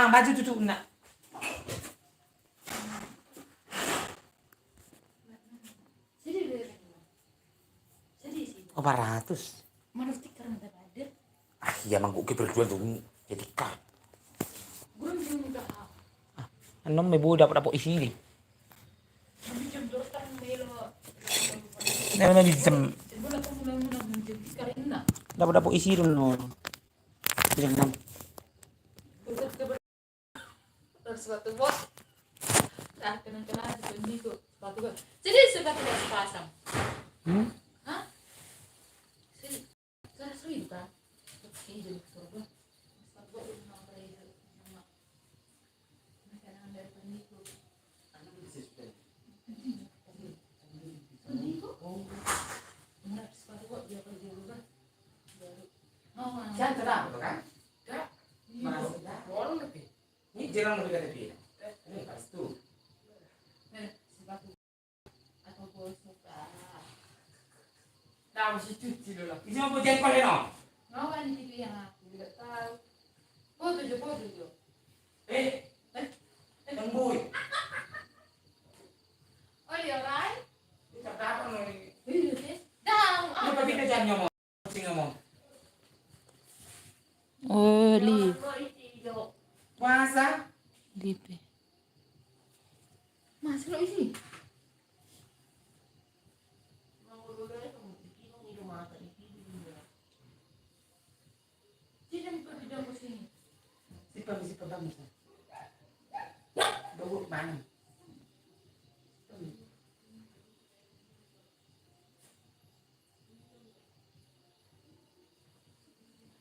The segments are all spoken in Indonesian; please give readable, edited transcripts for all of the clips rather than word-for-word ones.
baju tutup nak. Oh, 400. Mana stiker nggak ada? Ah, iya mangkuk ke berdua tuh jadi kah. Gurun juga. Anom may budak dapat isi ni. Nah, may bisam. Dapat isi dun no. Bilang nam. Sepatu bot. Nah, kenang-kenang itu sepatu bot. Jadi sepatu bot sepasang. Hah? Sih, cara seribu kan? Ini jadi sepatu bot itu nomor itu sama. Makanan dari penipu. Enggak, sepatu bot dia kerja juga. Jangan tenang, betul kan? Enggak. Bolong lebih. Ini jarang lebih dari dia. Ini pas tuh. Sepatu atau bos muka. Tahu si cuci dulu. Ini mau jengkol ya no? Ngawan itu yang aku tidak tahu. Foto. Tembui. Oh iya kan? Kita dapat nih. Iya sih. Dah. Apa kita jangan ngomong? Ngomong. Oh, li. Puasa. Lipe. Mas lo isi. Tidak ke sini. Siapa bangun. Bawa mana?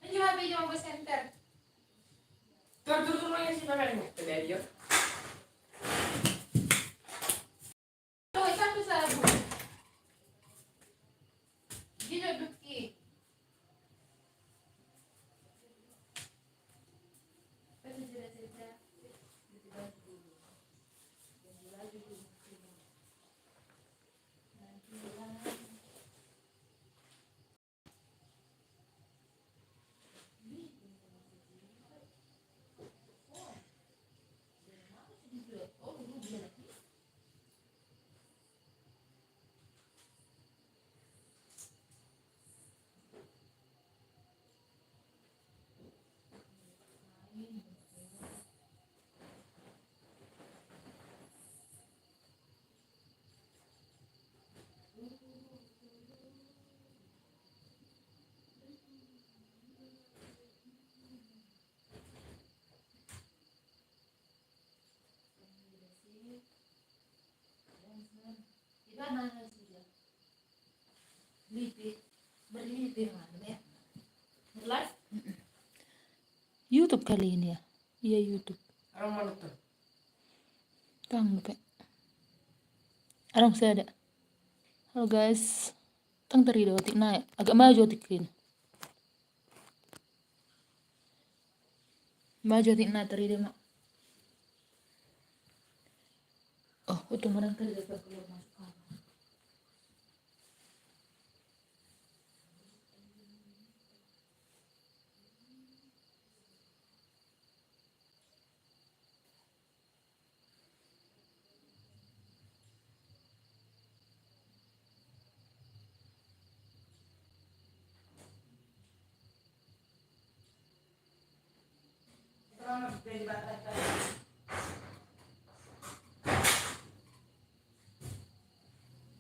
Ini habis yang ke center. Tur yang si mana ni? Tadi dia. Tuh, itu aku sabu. Gila duki. Pasti cerita. Gimana sih dia? Berlipi mana ya? Live? YouTube kali ini ya? Iya YouTube. Orang mana tu? Tang lupa. Arang saya ada. Halo guys. Tang teri do tik naik. Agak maju tikin. Maju tik naik teri dia mak. Oh, itu mana tadi dapat keluar masuk kamar.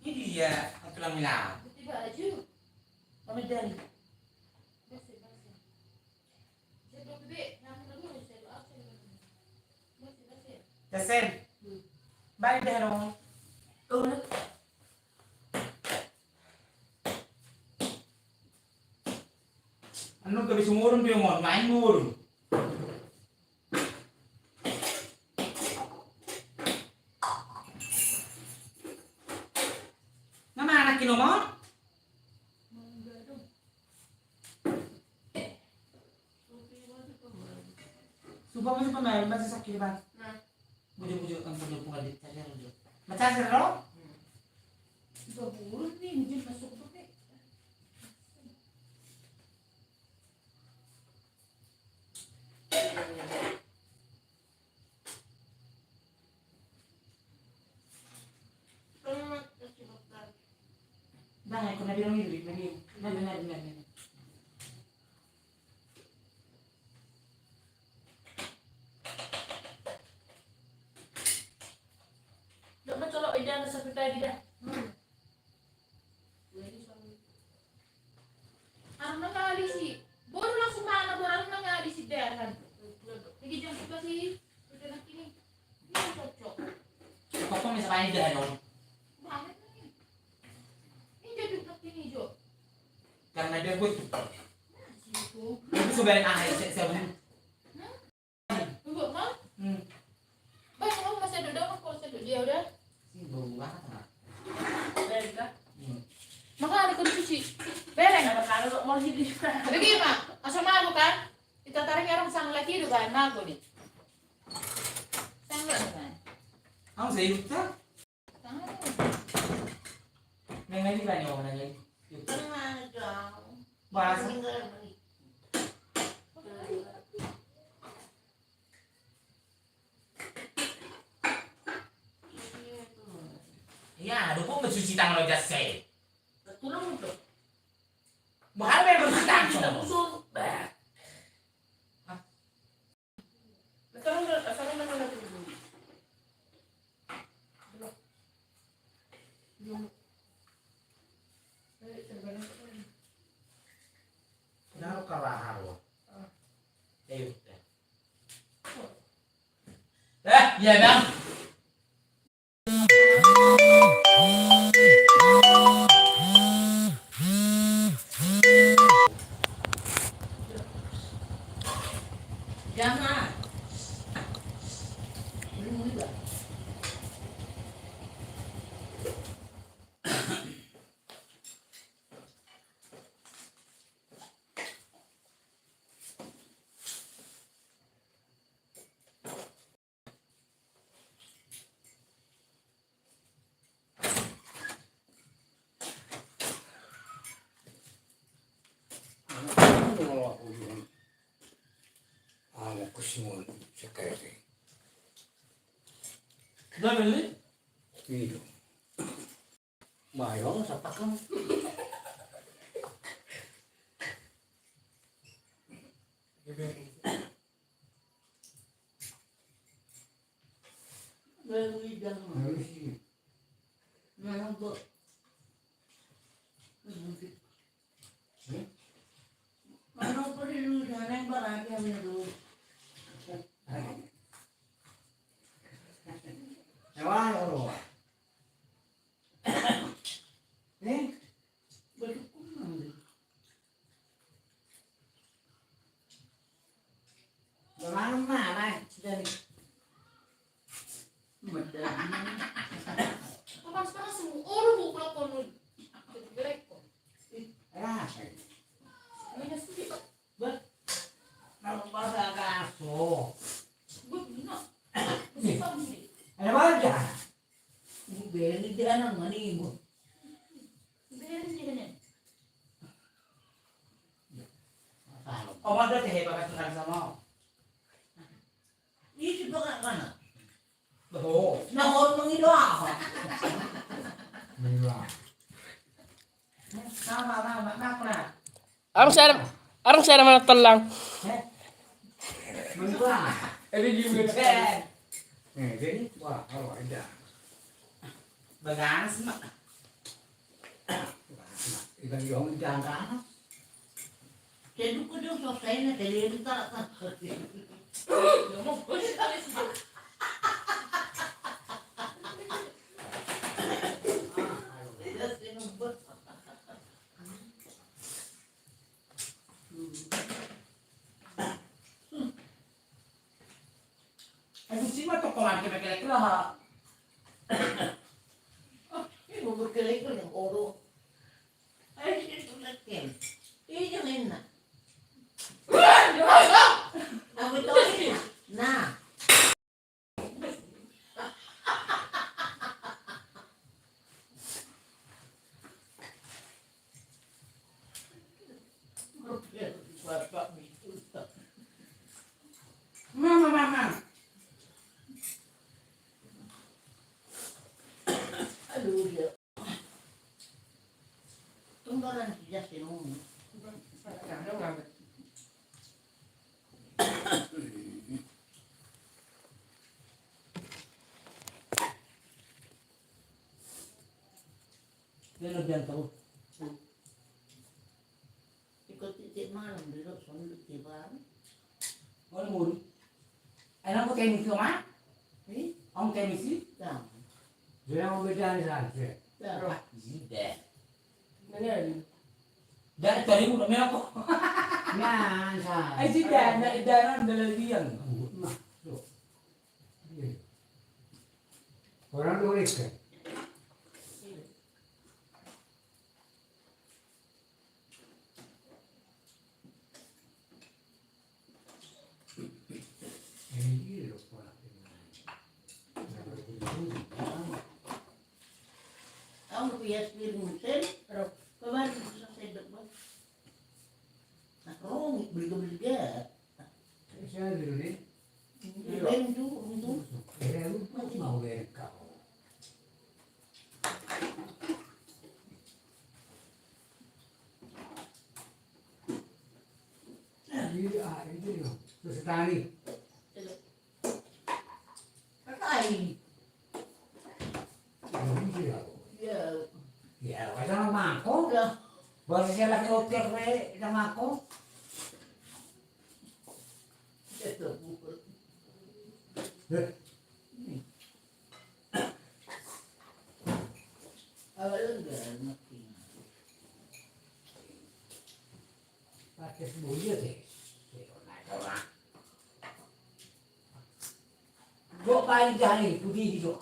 Ini dia tulang milang. Putih baju. Kami dari. Bersih. Saya belum gede. Nah, aku dulu saya doa saya. Bersih. Jasen. Baik deh dong. Anu ke sumurun dia mau main murun. Nama anak kino mau? Sumpah masih pemain masih sakit bang. Bujuk-bujuk kan bujuk pengadit saja bujuk. Macam seru? Burun nih, mungkin masuk ke pakai. ini. Dok mencolok ida sa kita ida. Ano nangyari si? Baru lang sumana ko ano nangyari si Derhan. Lagi jam kita sih. Udah nak ini. Dia cocok. Kok kok misalnya dia ano? Banget nih. Ini jadi nak ini Jo. Karena dia gue Situ. itu sebenarnya saya benar. Enggak mah? Baik, kamu masih ada dong kalau saya dia udah. Sih bau banget mah. Bereng kah? Maka ada kunci. Bereng. Kalau mau jadi juga. Tapi gimana? Asal malu kan? Kita tarik orang sang lagi itu kan malu nih. Sangat kan? Kamu saya lupa. Sangat. Neng lagi berani ngomong lagi. Tenang dong. Bahasa. Ya, dukung mencuci tangan lo jas saya. Tulung dong. Bahkan memang mencuci tangan. Kita usul. Sekarang mana lagi dulu? Belum. Naruh kalah haru. Ayo. Iya bang. Jangan. Ini mudah. Simon security. Udah beli? Itu. Bayang siapa kamu? Beli jangan. Memang kok. Mana perlu jangan barang yang itu. Ewan orang. Eh, berhukum. Orang mana dari Panas-panas semua orang mau pelakon jelek kok. ah, Mainnya sedih. kalau bahasa kaso. Buat gina. Masih pagi. Ada baca. Ibu beli dia anak mana ibu? Beres dia kan. Oh, ada teh pakai tukang sama. Ini juga kan mana? Betul. Nah orang mengido apa? Mila. Sama nah. Arang saya mana telang. Mila. Ini juga teh. Jadi wah kalau ada. Bagas mak. Ikan yang jangan. Jadi kau dia selesai nak dia tak tak. Ngomong bos kali sih. Dia sini buat. Aduh sih mah tokoan kira-kira lah. Ibu berkelek yang orang. Itu lekin. Ini jangan nak. Aku tahu. Nah. Mama. Aduh dia. Tumbaran tidak senang. dan tahu. Ikut titik malam di luar sana di baru. Oh mun. Enak kok kayak gitu mah? Ini Om kayak misi? dah. Dia mau beda di sana. Dah. Tidak. Dan cari udah merah kok. Nah, sa. Ay si Dan, dan dalalian. Mah, tuh. Orang lurik kan? Ini loh, Pak. Aku punya spiring mesin. Kemarin selesai debat. Nah, rong beli-beli. Saya dulu nih. Lain tu, untuk. Lu mau lihat kau. Ini loh, terus tani. Pakai. Ini loh. Ya, Ya, kadang mangkok. udah. Baru saya lagi otir we, sama aku. Itu bukan. Awalnya enggak ngerti. Pakai sebuah deh. Gua paling jahil, putih itu.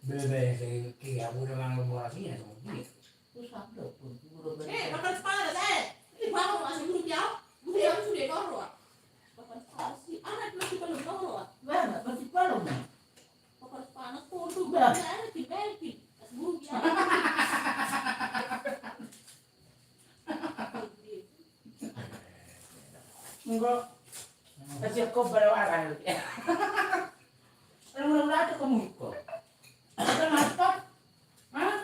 Bebe, saya kira udah mengelaborasinya sama dia. Terus apa pun, udah Makan sepanas, Ini baru masih burung ya. Burung yang sudah koro. Makan sepanas sih. Anak masih belum koro. Mana? Masih palung. Makan sepanas tuh. Udah. Anak di belki. Masih burung ya. Enggak. Kasi ako balawaran. Ano mo lahat ko mo ko. Ano masuk? Hah?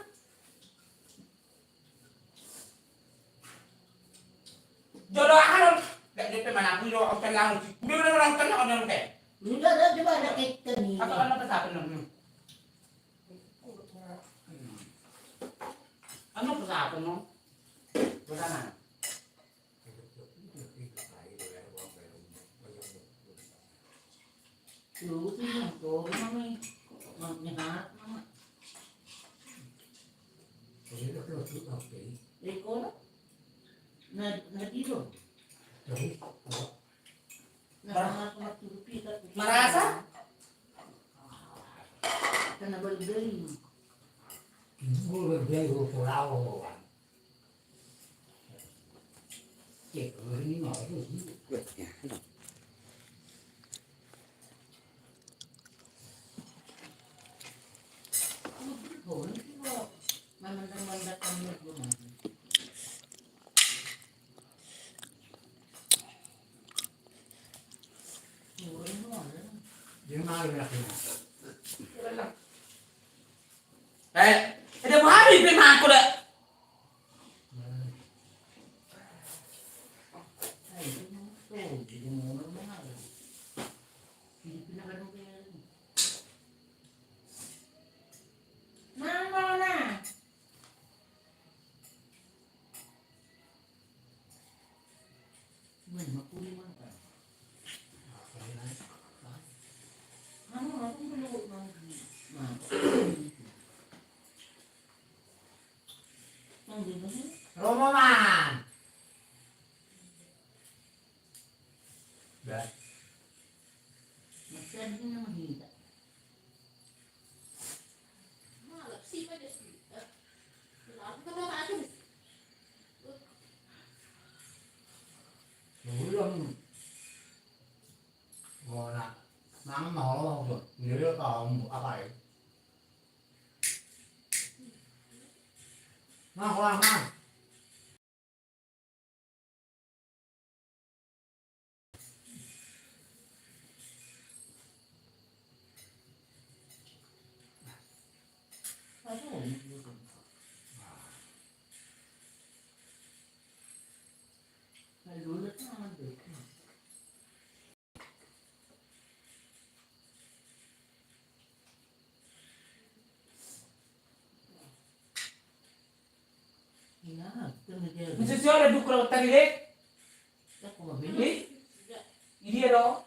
Jodoh akan. Dak DP mana aku jodoh aku lang. Hindi mo na lang kanya ano lang kay. Enggak ada coba ada ikan nih. Ako ano pa sa akin lang. Ano pa sa akin no? Wala na. Lu sih yang tuh mami. Nyehat mama. Jadi itu tuh oke. Eko lah. Nah tidur. Jadi, Nah sama turupi tak. Merasa? Karena beli-beli. gue berjaya pulau. Cek ini mau itu sih. Boleh sih kok. Mandan-mandan kamu gimana? Dia mau lagi. Ada mahal di aku dah. Romoman. Dah. Malap sih pada sih. Lalu kan orang ada. Belum. Mau nak nang mau loh. Ini dia tahu apa ya? Nah, nah. Maksudnya ada dua kalau tadi deh. Aku mau beli. Ini ada.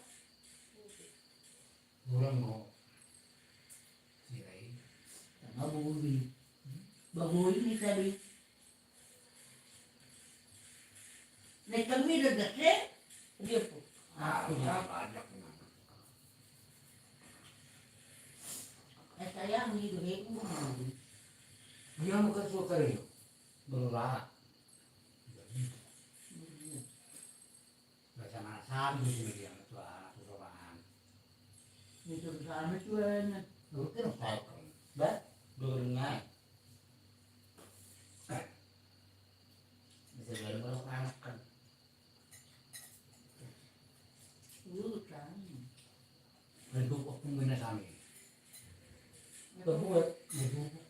Bulan kok. Sirai. Baboy. Baboy ni tadi. Naik kami dah dah. Dia pun. Ah, banyak. Sayang ni duit pun. Dia bukan suka dia. Berulah. Baca nasab di sini dia tua turunan. Itu sama tuan. Lu kan tahu kan. Bah, dua dengai. Bisa baru kalau anak kan. Kan. Bentuk pembina kami. Berbuat. Bentuk.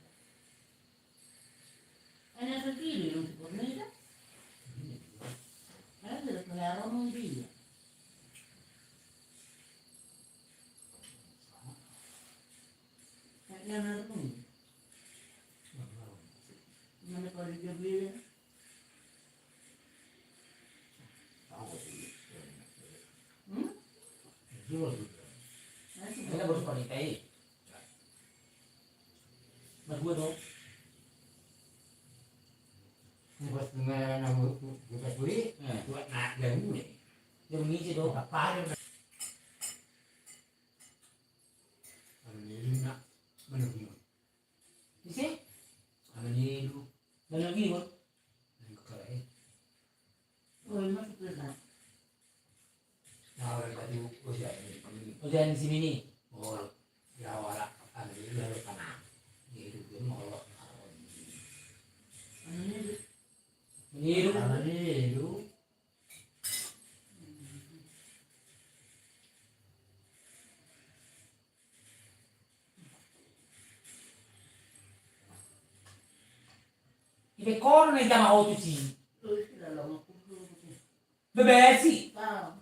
Anak sendiri yang seperti itu. Anak sudah pengalaman dia. Anak pun. Mana kalau dia beli? Tahu sih. Hmm? Jual juga. Kita baru sekali kai. Berdua dong. Buat dengan nama buat duit. Buat nak dan duit. Yang ini sih dong. Apa dia? Ini nak menunggu. Bisa? Ini lu. Dan lagi pun. Kerai. Oh, masuk ke sana. Nah, orang tadi usia ini. Oh jangan di sini nih. Oh, ya wala. Ini lalu tanah. Itu dia mau. Meniru. Ini lu. Ibe kono nih sama auto sih. Terus kita lama kumpul. Bebesi. Tahu.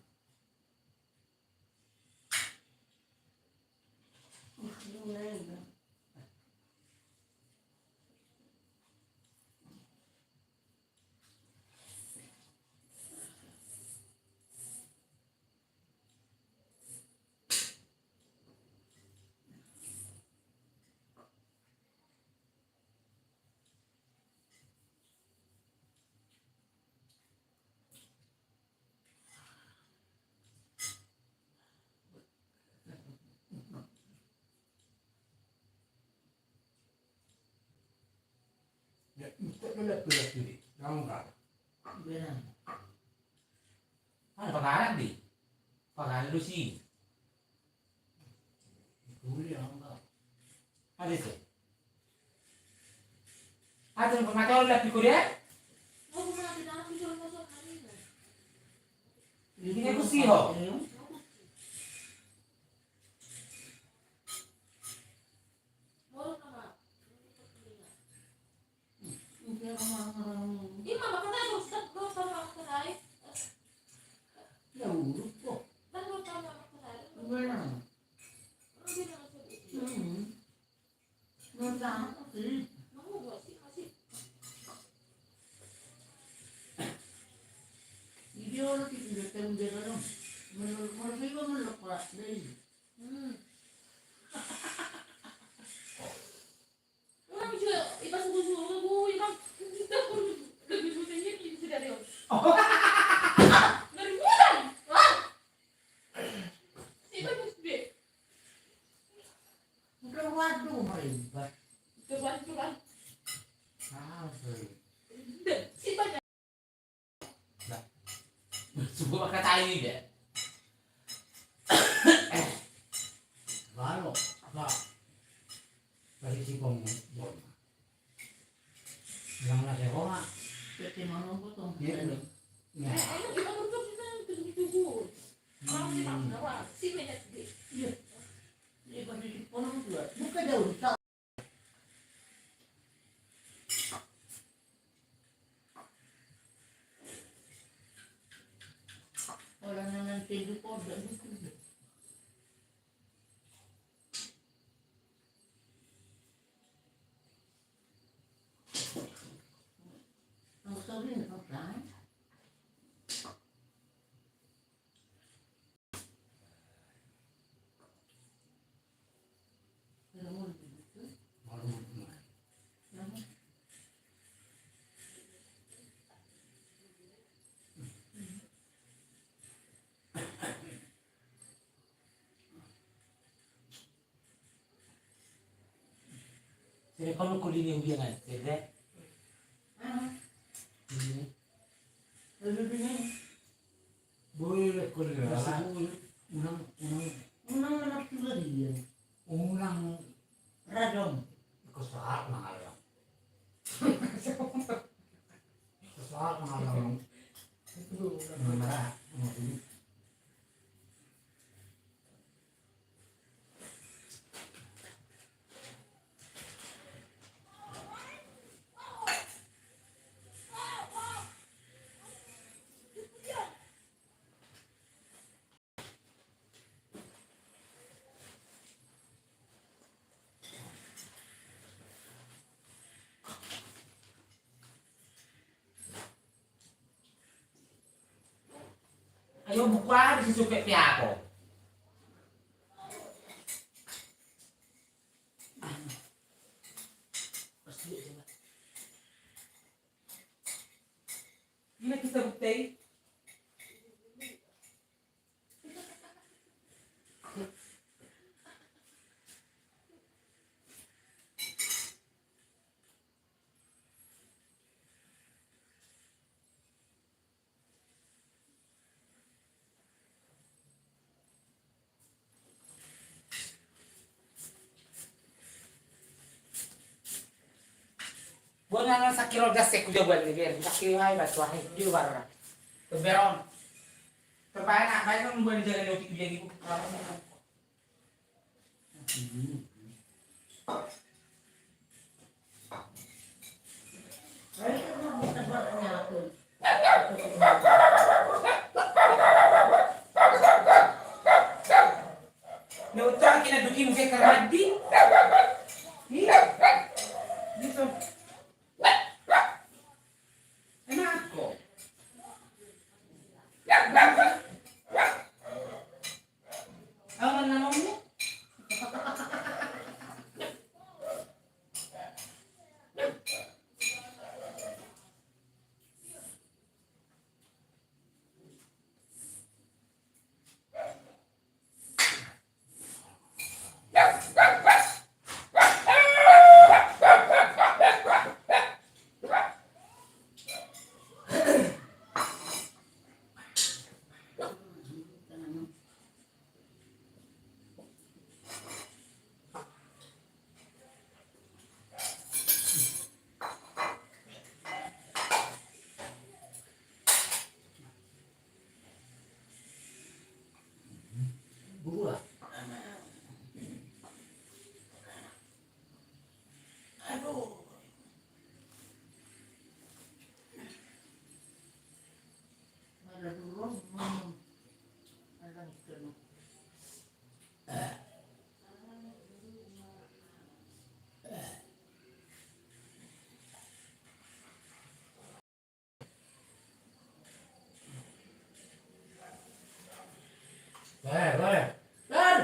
Ya, itu lihat dulu. Kamu enggak. Benar. Mana pakanan di? Pakanan lu sih. Itu dia enggak. Ada sih. Ada yang pernah tahu lihat di Korea? Ini aku sih ho. Ya urut kok. Benar. Benar sih. Video lagi tidak terbiasa dong. Menurut mereka melepas dari. Udah waduh mereka. Ah, sorry. Sebuah kata ini deh. Lalu apa? Dari si pembuat. Yang nasi koma. Jadi mana potong. Dia belum. Ya. Iya. Ini pasti potong juga. Bukan jauh tak. Orang yang nanti di pondok itu. Ang sabi na Jadi kalau kulit yang biangan, jadi ini Boleh kuliah. Unang anak juga dia. Unang Radom. kesal malam. Kesal malam. Merah. ayo buka di suka piako. Gila kita bukti. Buat nang sakit rogas sek kuja buat dia, sakit hai batu hai dia baru. Keberon. Terbaik nak baik kan buat jalan lewat kuja gitu. Saya kan mau tebaknya aku. Neutra kina duki mungkin kermadi. Iya. Gitu. Enak kok. Apa namanya? Buah. Aduh. Ada dulu. Ada itu. Boleh. Dan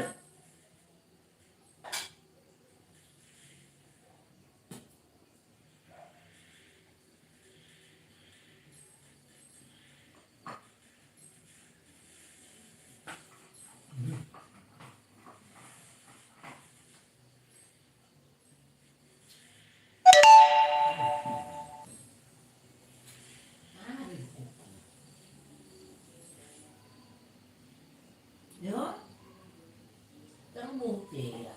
yo, terbukti ya.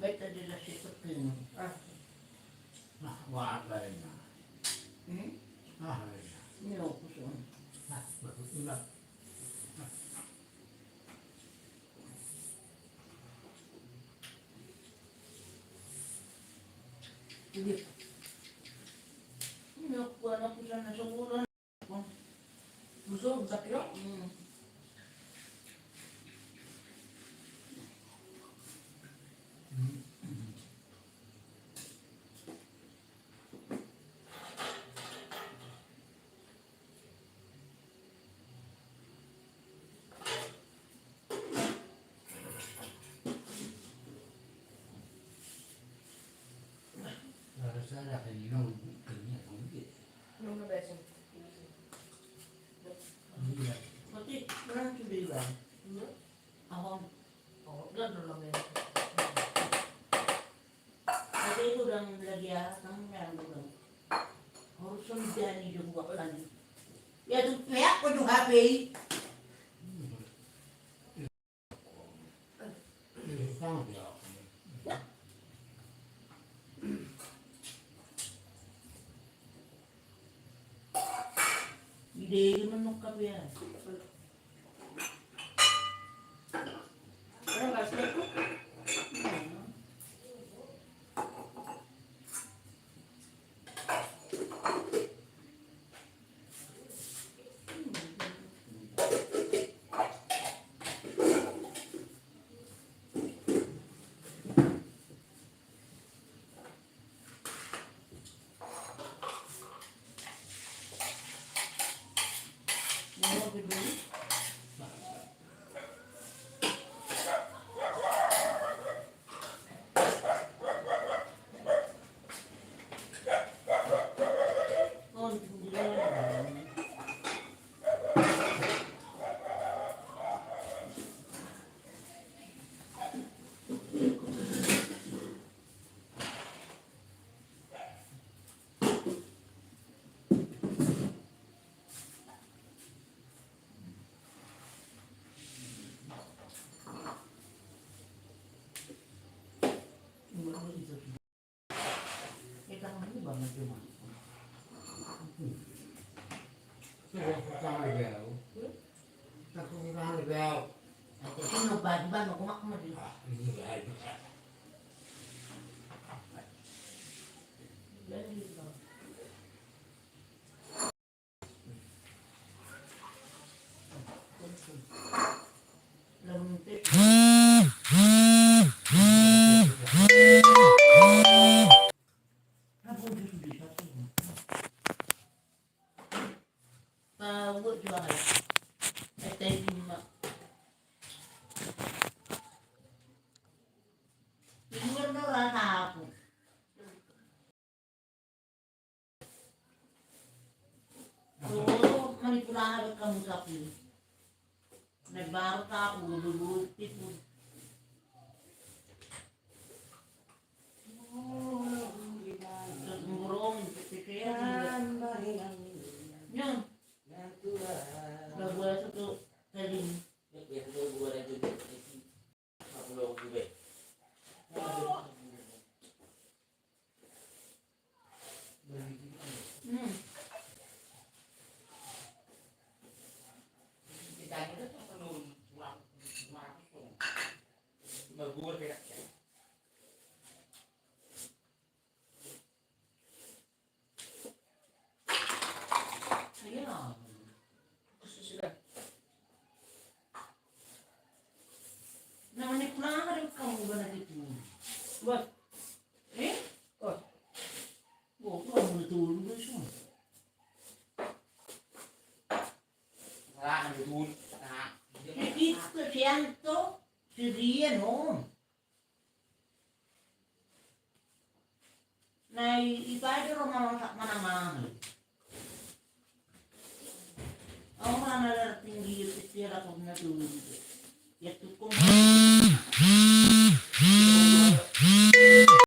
Baik tadi lah si Pekin. Nah, wah lainnya. Ah, lainnya. Ini aku pun. Nah, bagus enggak. Jadi ini aku anak sana sebulan. Busuk sakit. Ada penyinong kerja mungkin. Belum na beso. Iya. Pati, kurang sudah. Ahon. Oh, gano'n lang yan. Kasi ito lang lagi ng meron doon. Harus sundan yung wakan. Ya tu pihak ko yung happy. Sama dia. Ide manok ka ba? Ano nga sila ko? Ano ba doon? Oh, hindi na. Kita kamu banget cuma. Sudah sama dia. Tak kurang dia. Nanti sino ba makumak mo din. Iya. Luntik. Apa dulu di satu? Tahu jual. Lima. Ini kan orang aku. Oh, manipulasi kamu sapi. Nagbarot ako, lululul, tipo. Terus murong, pikiran. Yan. Nagbuha sa to, salim. Hmm. Magur beda. Ayan. Sudah. Namanipulahan rin kamu ba na dito? Buat. Eh? Oh. Oo, kamu natulog ba siya? Wala nang dudul. Nah. Ito siyanto. Si Rian, oh. Na ipayo rin mga manamahal. Ako nga nalarating dito, tira ko natulog. Yato ko